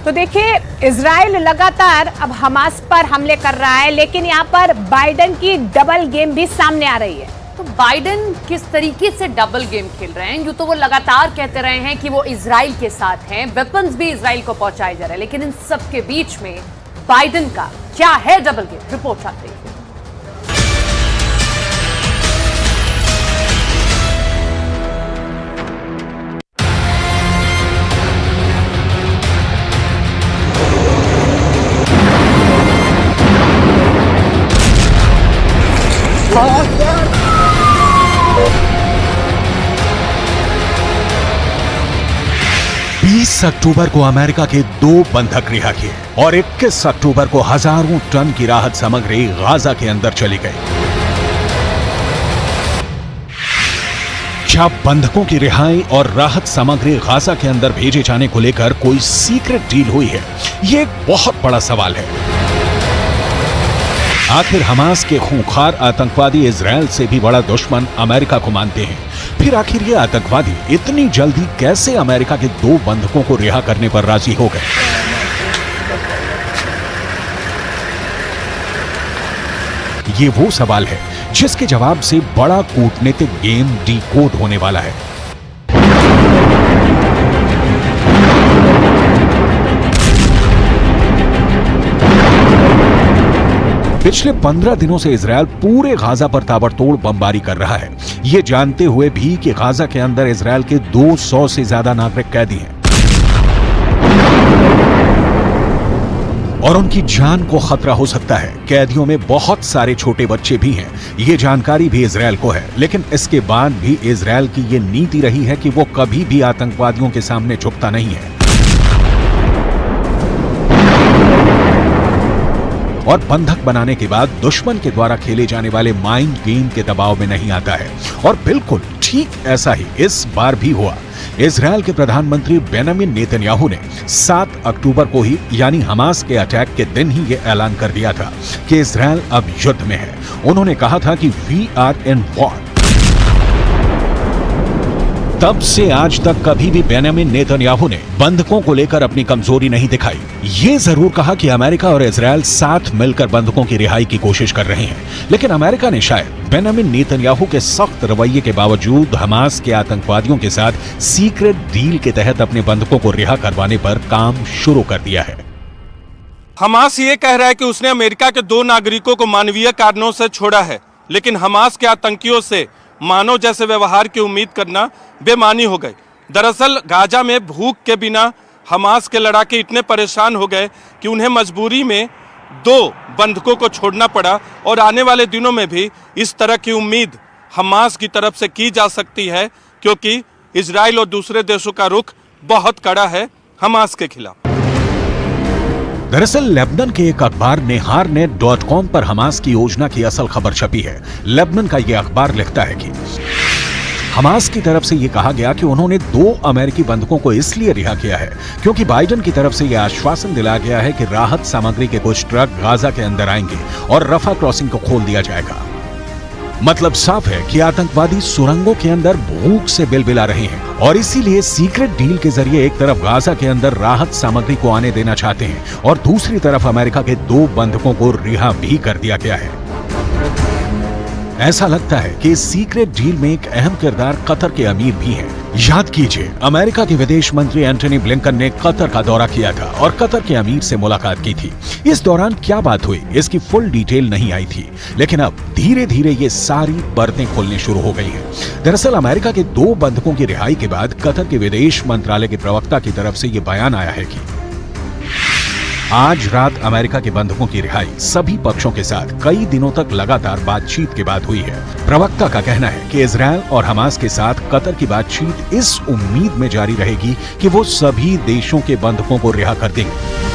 तो देखिए, इजराइल लगातार अब हमास पर हमले कर रहा है, लेकिन यहाँ पर बाइडेन की डबल गेम भी सामने आ रही है। तो बाइडेन किस तरीके से डबल गेम खेल रहे हैं? यूं तो वो लगातार कहते रहे हैं कि वो इजराइल के साथ हैं, वेपन्स भी इजराइल को पहुंचाए जा रहे हैं, लेकिन इन सब के बीच में बाइडेन का क्या है डबल गेम? रिपोर्ट आती है। 20 अक्टूबर को अमेरिका के 2 बंधक रिहा किए और 21 अक्टूबर को हजारों टन की राहत सामग्री गाजा के अंदर चली गई। क्या बंधकों की रिहाई और राहत सामग्री गाजा के अंदर भेजे जाने को लेकर कोई सीक्रेट डील हुई है? ये एक बहुत बड़ा सवाल है। आखिर हमास के खूंखार आतंकवादी इजराइल से भी बड़ा दुश्मन अमेरिका को मानते हैं। फिर आखिर ये आतंकवादी इतनी जल्दी कैसे अमेरिका के 2 बंधकों को रिहा करने पर राजी हो गए? ये वो सवाल है जिसके जवाब से बड़ा कूटनीतिक गेम डीकोड होने वाला है। पिछले 15 दिनों से इजराइल पूरे गाजा पर ताबड़तोड़ बमबारी कर रहा है, ये जानते हुए भी कि गाजा के अंदर इजराइल के 200 से ज्यादा नागरिक कैदी हैं और उनकी जान को खतरा हो सकता है। कैदियों में बहुत सारे छोटे बच्चे भी हैं, ये जानकारी भी इजराइल को है, लेकिन इसके बाद भी इजराइल की ये नीति रही है कि वो कभी भी आतंकवादियों के सामने झुकता नहीं है और बंधक बनाने के बाद दुश्मन के द्वारा खेले जाने वाले माइंड गेम के दबाव में नहीं आता है। और बिल्कुल ठीक ऐसा ही इस बार भी हुआ। इजराइल के प्रधानमंत्री बेंजामिन नेतन्याहू ने 7 अक्टूबर को ही यानी हमास के अटैक के दिन ही ये ऐलान कर दिया था कि इजराइल अब युद्ध में है। उन्होंने कहा था कि वी आर इन वॉर। तब से आज तक कभी भी बेंजामिन नेतन्याहू ने बंधकों को लेकर अपनी कमजोरी नहीं दिखाई। ये जरूर कहा कि अमेरिका और इजराइल साथ मिलकर बंधकों की रिहाई की कोशिश कर रहे हैं, लेकिन अमेरिका ने शायद बेंजामिन नेतन्याहू के सख्त रवैये के बावजूद हमास के आतंकवादियों के साथ सीक्रेट डील के तहत अपने बंधकों को रिहा करवाने पर काम शुरू कर दिया है। हमास ये कह रहा है कि उसने अमेरिका के 2 नागरिकों को मानवीय कारणों से छोड़ा है, लेकिन हमास के आतंकियों से मानव जैसे व्यवहार की उम्मीद करना बेमानी हो गई। दरअसल गाजा में भूख के बिना हमास के लड़ाके इतने परेशान हो गए कि उन्हें मजबूरी में 2 बंधकों को छोड़ना पड़ा और आने वाले दिनों में भी इस तरह की उम्मीद हमास की तरफ से की जा सकती है, क्योंकि इजराइल और दूसरे देशों का रुख बहुत कड़ा है हमास के खिलाफ। दरअसल लेबनान के एक अखबार नेहारनेट.com पर हमास की योजना की असल खबर छपी है। लेबनान का यह अखबार लिखता है कि हमास की तरफ से यह कहा गया कि उन्होंने 2 अमेरिकी बंधकों को इसलिए रिहा किया है क्योंकि बाइडेन की तरफ से यह आश्वासन दिलाया गया है कि राहत सामग्री के कुछ ट्रक गाजा के अंदर आएंगे और रफा क्रॉसिंग को खोल दिया जाएगा। मतलब साफ है कि आतंकवादी सुरंगों के अंदर भूख से बिलबिला रहे हैं और इसीलिए सीक्रेट डील के जरिए एक तरफ गाजा के अंदर राहत सामग्री को आने देना चाहते हैं और दूसरी तरफ अमेरिका के 2 बंधकों को रिहा भी कर दिया गया है। ऐसा लगता है कि इस सीक्रेट डील में एक अहम किरदार कतर के अमीर भी हैं। याद कीजिए, अमेरिका के विदेश मंत्री एंटनी ब्लिंकन ने कतर का दौरा किया था और कतर के अमीर से मुलाकात की थी। इस दौरान क्या बात हुई इसकी फुल डिटेल नहीं आई थी, लेकिन अब धीरे धीरे ये सारी परतें खुलने शुरू हो गई हैं। दरअसल अमेरिका के 2 बंधकों की रिहाई के बाद कतर के विदेश मंत्रालय के प्रवक्ता की तरफ से ये बयान आया है कि आज रात अमेरिका के बंधकों की रिहाई सभी पक्षों के साथ कई दिनों तक लगातार बातचीत के बाद हुई है। प्रवक्ता का कहना है कि इजराइल और हमास के साथ कतर की बातचीत इस उम्मीद में जारी रहेगी कि वो सभी देशों के बंधकों को रिहा कर देंगे।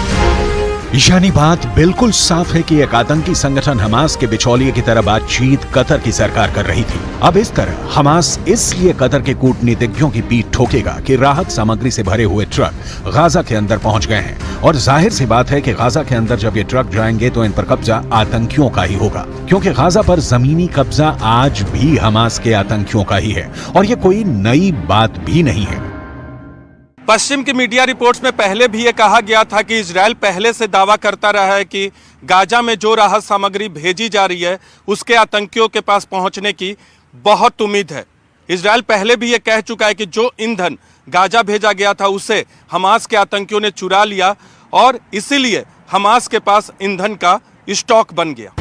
यानी बात बिल्कुल साफ है कि एक आतंकी संगठन हमास के बिचौलिए की तरह बातचीत कतर की सरकार कर रही थी। अब इस तरह हमास इसलिए कतर के कूटनीतिज्ञों की पीठ ठोकेगा कि राहत सामग्री से भरे हुए ट्रक गाजा के अंदर पहुंच गए हैं और जाहिर सी बात है कि गाजा के अंदर जब ये ट्रक जाएंगे तो इन पर कब्जा आतंकियों का ही होगा, क्योंकि गाजा पर जमीनी कब्जा आज भी हमास के आतंकियों का ही है और ये कोई नई बात भी नहीं है। पश्चिम की मीडिया रिपोर्ट्स में पहले भी ये कहा गया था कि इजराइल पहले से दावा करता रहा है कि गाजा में जो राहत सामग्री भेजी जा रही है उसके आतंकियों के पास पहुंचने की बहुत उम्मीद है। इजराइल पहले भी ये कह चुका है कि जो ईंधन गाजा भेजा गया था उसे हमास के आतंकियों ने चुरा लिया और इसीलिए हमास के पास ईंधन का स्टॉक बन गया।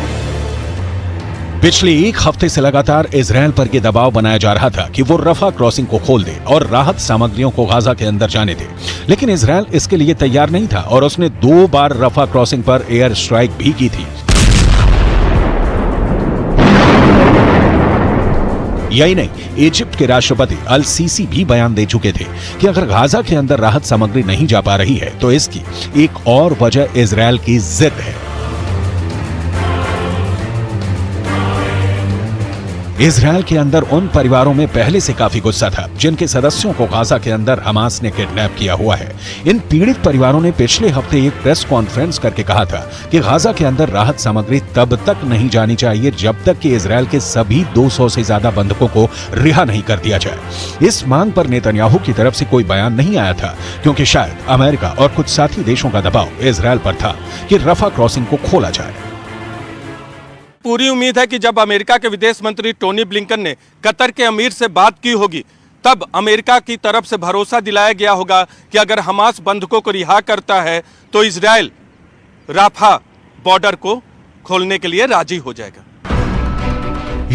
पिछले एक हफ्ते से लगातार इजराइल पर यह दबाव बनाया जा रहा था कि वो रफा क्रॉसिंग को खोल दे और राहत सामग्रियों को गाजा के अंदर जाने दे, लेकिन इजराइल इसके लिए तैयार नहीं था और उसने 2 बार रफा क्रॉसिंग पर एयर स्ट्राइक भी की थी। यही नहीं, इजिप्ट के राष्ट्रपति अल सीसी भी बयान दे चुके थे कि अगर गाजा के अंदर राहत सामग्री नहीं जा पा रही है तो इसकी एक और वजह इजराइल की जिद है। इजराइल के अंदर उन परिवारों में पहले से काफी गुस्सा था जिनके सदस्यों को गाजा के अंदर हमास ने किडनैप किया हुआ है। इन पीड़ित परिवारों ने पिछले हफ्ते एक प्रेस कॉन्फ्रेंस करके कहा था कि गाजा के अंदर राहत सामग्री तब तक नहीं जानी चाहिए जब तक कि इजराइल के सभी 200 से ज्यादा बंधकों को रिहा नहीं कर दिया जाए। इस मांग पर नेतन्याहू की तरफ से कोई बयान नहीं आया था क्योंकि शायद अमेरिका और कुछ साथी देशों का दबाव इजराइल पर था कि रफा क्रॉसिंग को खोला जाए। पूरी उम्मीद है कि जब अमेरिका के विदेश मंत्री टोनी ब्लिंकन ने कतर के अमीर से बात की होगी तब अमेरिका की तरफ से भरोसा दिलाया गया होगा कि अगर हमास बंधकों को रिहा करता है तो इजराइल राफा बॉर्डर को खोलने के लिए राजी हो जाएगा।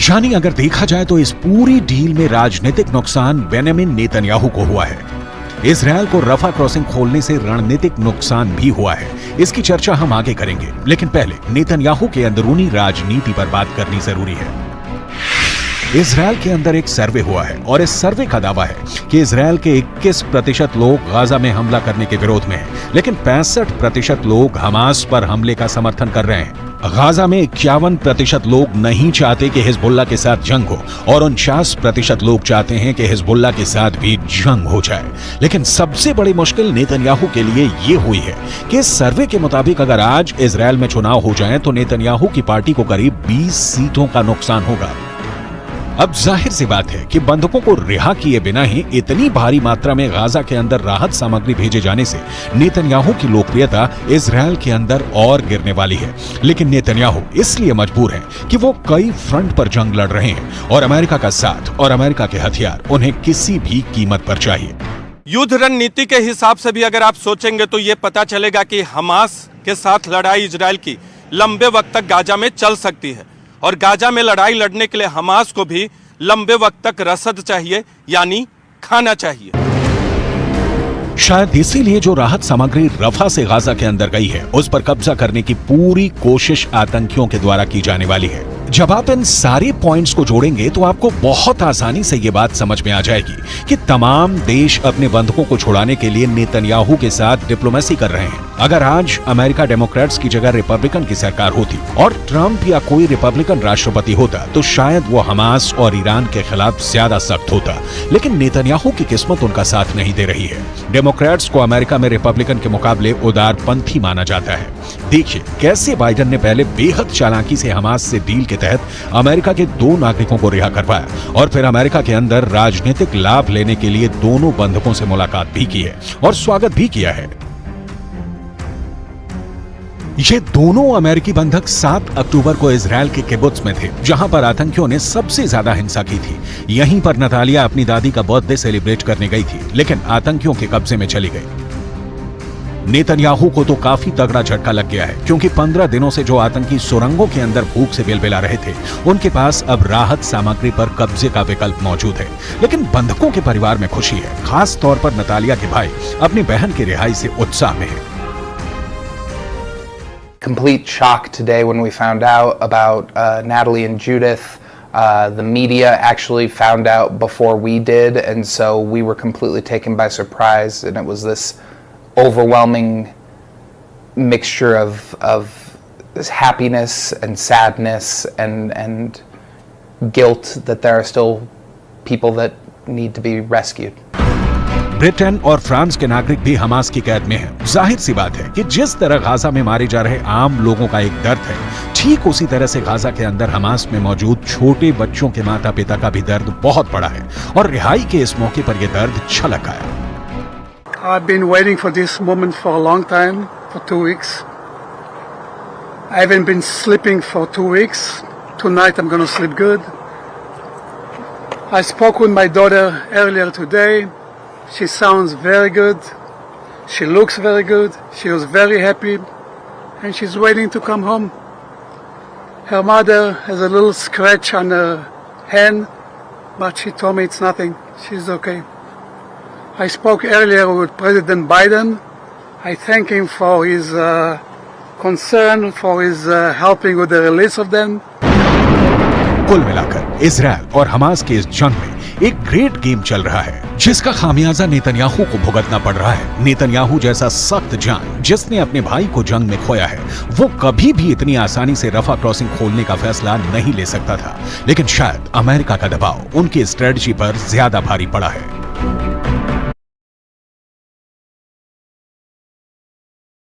यानी अगर देखा जाए तो इस पूरी डील में राजनीतिक नुकसान बेंजामिन नेतन्याहू को हुआ है। इजराइल को रफा क्रॉसिंग खोलने से रणनीतिक नुकसान भी हुआ है। इसकी चर्चा हम आगे करेंगे, लेकिन पहले नेतन्याहू के अंदरूनी राजनीति पर बात करनी जरूरी है। इजराइल के अंदर एक सर्वे हुआ है और इस सर्वे का दावा है कि इजराइल के 21% लोग गाजा में हमला करने के विरोध में हैं, लेकिन 65% लोग हमास पर हमले का समर्थन कर रहे हैं। गाजा में 51% लोग नहीं चाहते कि हिजबुल्लाह के साथ जंग हो और 49% लोग चाहते हैं कि हिजबुल्लाह के साथ भी जंग हो जाए। लेकिन सबसे बड़ी मुश्किल नेतन्याहू के लिए ये हुई है कि इस सर्वे के मुताबिक अगर आज इजराइल में चुनाव हो जाए तो नेतन्याहू की पार्टी को करीब 20 सीटों का नुकसान होगा। अब जाहिर सी बात है कि बंधकों को रिहा किए बिना ही इतनी भारी मात्रा में गाजा के अंदर राहत सामग्री भेजे जाने से नेतन्याहू की लोकप्रियता इजराइल के अंदर और गिरने वाली है। लेकिन नेतन्याहू इसलिए मजबूर है कि वो कई फ्रंट पर जंग लड़ रहे हैं और अमेरिका का साथ और अमेरिका के हथियार उन्हें किसी भी कीमत पर चाहिए। युद्ध रणनीति के हिसाब से भी अगर आप सोचेंगे तो ये पता चलेगा कि हमास के साथ लड़ाई इजराइल की लंबे वक्त तक गाजा में चल सकती है और गाजा में लड़ाई लड़ने के लिए हमास को भी लंबे वक्त तक रसद चाहिए, यानी खाना चाहिए। शायद इसीलिए जो राहत सामग्री रफा से गाजा के अंदर गई है उस पर कब्जा करने की पूरी कोशिश आतंकियों के द्वारा की जाने वाली है। जब आप इन सारे पॉइंट्स को जोड़ेंगे तो आपको बहुत आसानी से ये बात समझ में आ जाएगी कि तमाम देश अपने बंधकों को छुड़ाने के लिए नेतन्याहू के साथ डिप्लोमेसी कर रहे हैं। अगर आज अमेरिका डेमोक्रेट्स की जगह रिपब्लिकन की सरकार होती और ट्रंप या कोई रिपब्लिकन राष्ट्रपति होता तो शायद वो हमास और ईरान के खिलाफ ज्यादा सख्त होता, लेकिन नेतन्याहू की किस्मत उनका साथ नहीं दे रही है। डेमोक्रेट्स को अमेरिका में रिपब्लिकन के मुकाबले उदारपंथी माना जाता है। देखिए कैसे बाइडेन ने पहले बेहद चालाकी से हमास से डील के तहत अमेरिका के 2 नागरिकों को रिहा करवाया और फिर अमेरिका के अंदर राजनीतिक लाभ लेने के लिए दोनों बंधकों से मुलाकात भी की है और स्वागत भी किया है। ये दोनों अमेरिकी बंधक 7 अक्टूबर को इजराइल के किबुत्ज में थे जहां पर आतंकियों ने सबसे ज्यादा हिंसा की थी। यहीं पर नतालिया अपनी दादी का बर्थडे सेलिब्रेट करने गई थी, लेकिन आतंकियों के कब्जे में चली गई। नेतन्याहू को तो काफी तगड़ा झटका लग गया है क्योंकि 15 दिनों से जो आतंकी सुरंगों के अंदर भूख से बिलबिला रहे थे उनके पास अब राहत सामग्री पर कब्जे का विकल्प मौजूद है। लेकिन बंधकों के परिवार में खुशी है, खास तौर पर नतालिया के भाई अपनी बहन की रिहाई से उत्साह में है। Complete shock today when we found out about Natalie and Judith. The media actually found out before we did, and so we were completely taken by surprise, and it was this overwhelming mixture of this happiness and sadness and guilt that there are still people that need to be rescued. Britain और France के नागरिक भी Hamas की कैद में हैं। जाहिर सी बात है कि जिस तरह गाजा में मारे जा रहे आम लोगों का एक दर्द है, ठीक उसी तरह से गाजा के अंदर हमास में मौजूद छोटे बच्चों के माता पिता का भी दर्द बहुत बड़ा है और रिहाई के इस मौके पर यह दर्द छलक आया। I've been waiting for this moment for a long time, for 2 weeks. I haven't been sleeping for 2 weeks. Tonight I'm going to sleep good. I spoke with my daughter earlier today. She sounds very good. She looks very good. She was very happy. And she's waiting to come home. Her mother has a little scratch on her hand, but she told me it's nothing. She's okay. I spoke earlier with President Biden. I thank him for his concern, for his helping with the release of them. कुल मिलाकर Israel और Hamas के इस जंग में एक great game चल रहा है, जिसका खामियाजा नेतन्याहू को भुगतना पड़ रहा है। नेतन्याहू जैसा सख्त जान जिसने अपने भाई को जंग में खोया है, वो कभी भी इतनी आसानी से रफा क्रॉसिंग खोलने का फैसला नहीं ले सकता था। लेकिन शायद अमेरिका का दबाव उनकी स्ट्रेटजी पर ज्यादा भारी पड़ा है।